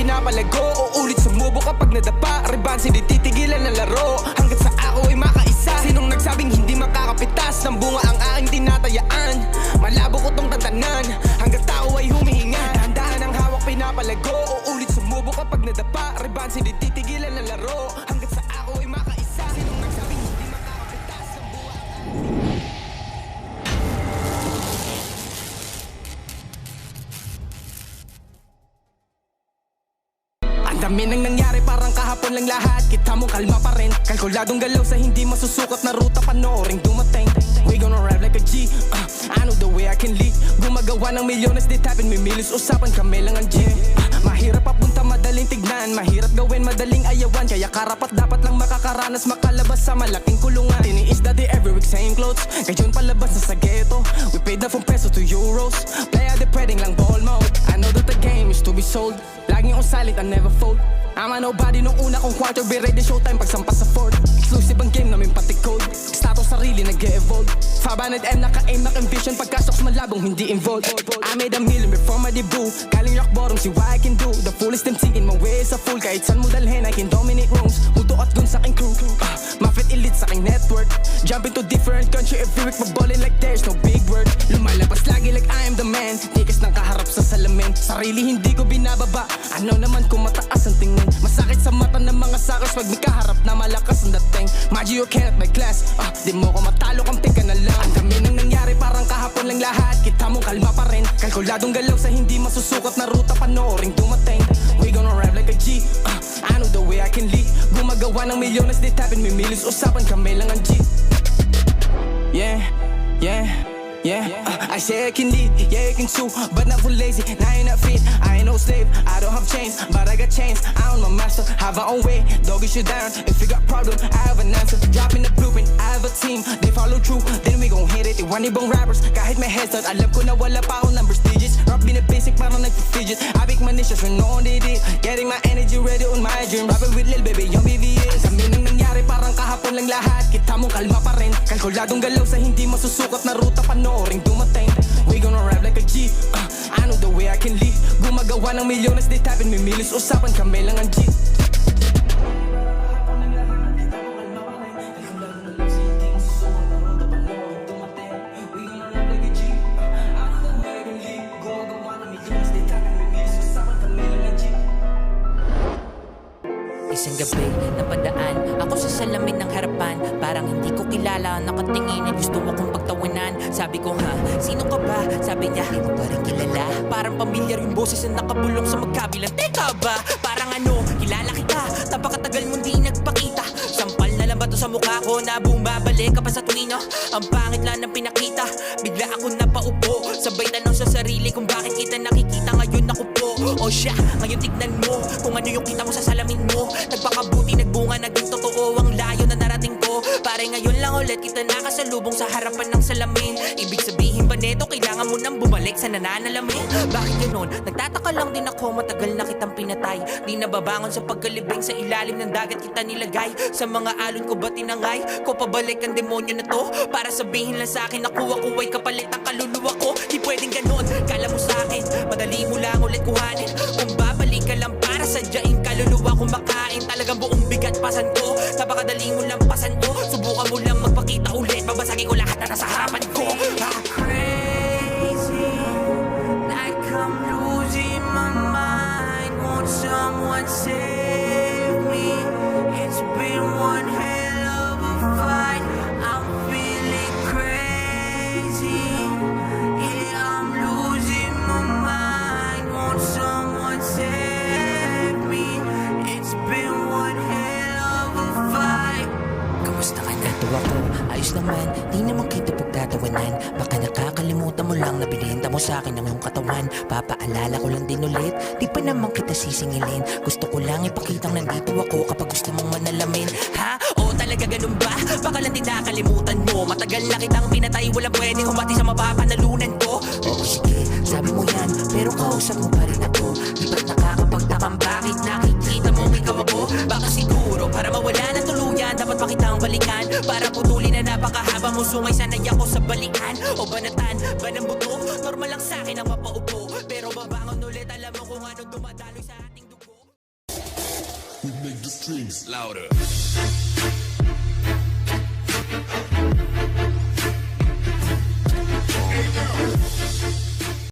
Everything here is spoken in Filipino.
pinapalago. Uulit sumubo kapag nadapa. Rebansi di titigilan na laro hanggat sa ako ay makaisa. Sinong nagsabing hindi makakapitas ng bunga ang aking tinatayaan? Malabo ko tong tantanan hanggat tao ay humihinga. Dahan-dahan ang hawak pinapalago. Uulit sumubo kapag nadapa. Rebansi di titigilan na laro hanggat sa ako ay makaisa. Sinong nagsabing hindi makakapitas ng bunga? Ang dami nang nangyari parang kahapon lang lahat. Kita mo kalma pa rin. Kalkuladong galaw sa hindi masusukat na ruta. Panooring dumating. We gonna rap like a G. I know the way I can lead. Gumagawa ng milyones di tapin. Mimilis usapan kami lang ang G. Mahirap papunta madaling tignan. Mahirap gawin madaling ayawan. Kaya karapat dapat lang makakaranas. Makalabas sa malaking kulungan. Tiniis dati every week same clothes. Ngayon palabas na sa ghetto. We paid na from pesos to euros. Playa de pwedeng lang ball mode. I know that the game is to be sold. Laging on silent, I never fold. I'm a nobody nung una kong quarter. Be ready showtime pagsampas sa fort. Exclusive ang game namin pati code. Status sarili nag-e-evolve. Fabanad M naka-aim naka-envision. Pagkasoks malabong hindi involved. I made a million before my debut. Galing rock bottom, see what I can do. The foolish them thinking my way is a fool. Kahit san mo dalhin, I can dominate rooms. Muto at gun sa aking crew. Mafit elite sa aking network. Jump into different country every week. Magballin like there's no big word. Lumalabas lagi like I am the man. Tikas ng kaharap sa salamin. Sarili hindi ko binababa. Ano naman kung mataas ang tingin. Masakit sa mata ng mga suckers pag may kaharap na malakas ang dating. Maggie, you can't my class. Di mo ko matalo, kamti ka na lang. Ang dami nang nangyari parang kahapon lang lahat. Kita mo kalma pa rin. Kalkuladong galaw sa hindi masusukat na ruta. Panooring dumating. We gonna rap like a G. I know the way I can lead. Gumagawa ng milyones di tapin. Mimilis usapan kami lang ang G. Yeah, yeah. Yeah, I say I can lead, yeah I can sue, but not for lazy, now you're not fit. I ain't no slave, I don't have chains, but I got chains. I own my master, have our own way. Doggy shit down, if you got problem, I have an answer. Dropping the blueprint, I have a team, they follow through, then we gon' hit it. They want ibang rappers, kahit may headset, alam ko na wala pa akong numbers digits. Rap bin a basic, parang nagpa-fidget. I pick my niches, when no one did it. Getting my energy ready on my dream. Rapping with Lil Baby, young BVS. Kami nang nangyari, parang kahapon lang lahat. Kita mo kalma pa rin. Kalkuladong galaw sa hindi masusukat na ruta. Panooring dumating. We gonna rap like a G. I know the way I can lead. Gumagawa ng milyones di tapin. Mimilis usapan kami lang ang G. Isang gabi na padaan ako sa salamin ng harapan. Parang hindi ko kilala, nakatingin ay gusto akong pagtawanan. Sabi ko ha, sino ka ba? Sabi niya, hindi mo pa rin kilala. Parang pamilyar yung boses na nakabulong sa magkabilang. Teka ba? Parang ano, kilala kita. Napakatagal mo di nagpakita. Sampal na lang ba to sa mukha ko na bumabalik ka pa sa tuwino? Ang pangit lang ng pinakita. Bigla ako napaupo. Sabay tanong sa sarili kung bakit kita nakikita ngayon ako po. O siya, ngayon tignan mo kung ano yung kita mo sa salamin mo. Nagpakabuti, nagbunga, naging totoo ang layo na narating ko. Pare ngayon lang ulit kita nakasalubong sa harapan ng salamin. Ibig sabihin ba neto, kailangan mo nang bumalik sa nananalamin? Bakit ganon? Nagtataka lang din ako, matagal na kitang pinatay. Di nababangon sa pagkalibing, sa ilalim ng dagat kita nilagay. Sa mga alon ko ba tinangay? Ko pabalik ang demonyo na to? Para sabihin lang sa akin, nakuha ko ay kapalit ang kaluluwa ko. Di pwedeng ganon, kala mo sa akin madali mo lang ulit kuhanin. Kung babalik ka lang para sadyain kaluluwa ko makain. Talagang buong bigat pasan ko. Napakadali mo lang pasan ko. Subukan mo lang magpakita ulit. Babasagin ko lahat na nasa harapan ko. Crazy, like I'm losing my mind. Won't someone save me? It's been one hell of a fight. I'm feeling crazy. Yeah, I'm losing my mind. Won't someone save me? It's been one hell of a fight. Kamusta ka na? Ito ako, ayos naman. Di naman kita pagtatawanan. Baka nakakalimutan mo lang na binenta mo sa akin ang iyong katawan. Papaalala ko lang din ulit, di pa naman kita sisingilin. Gusto ko lang ipakitang nandito ako kapag gusto mong manalamin. Ha? Oo talaga ganun ba? Baka lang din nakalimutan mo. Matagal na kitang pinatay, walang pwedeng humati sa mapapanalunan ko. Oo sige, sabi mo yan, pero kausap mo pa rin ako. Di ba't nakakapagtakang bakit nakikita mo ikaw ako? Baka siguro para mawala ng tuluyan, dapat pa kitang balikan. Para putulin na napakahaba mo, sumay sanay ako sa balikan. O banatan, banang buto, normal lang sa'kin ang mapaupo. Pero babangon ulit, alam mo kung ano dumadaloy sa ating dugo. Streams louder.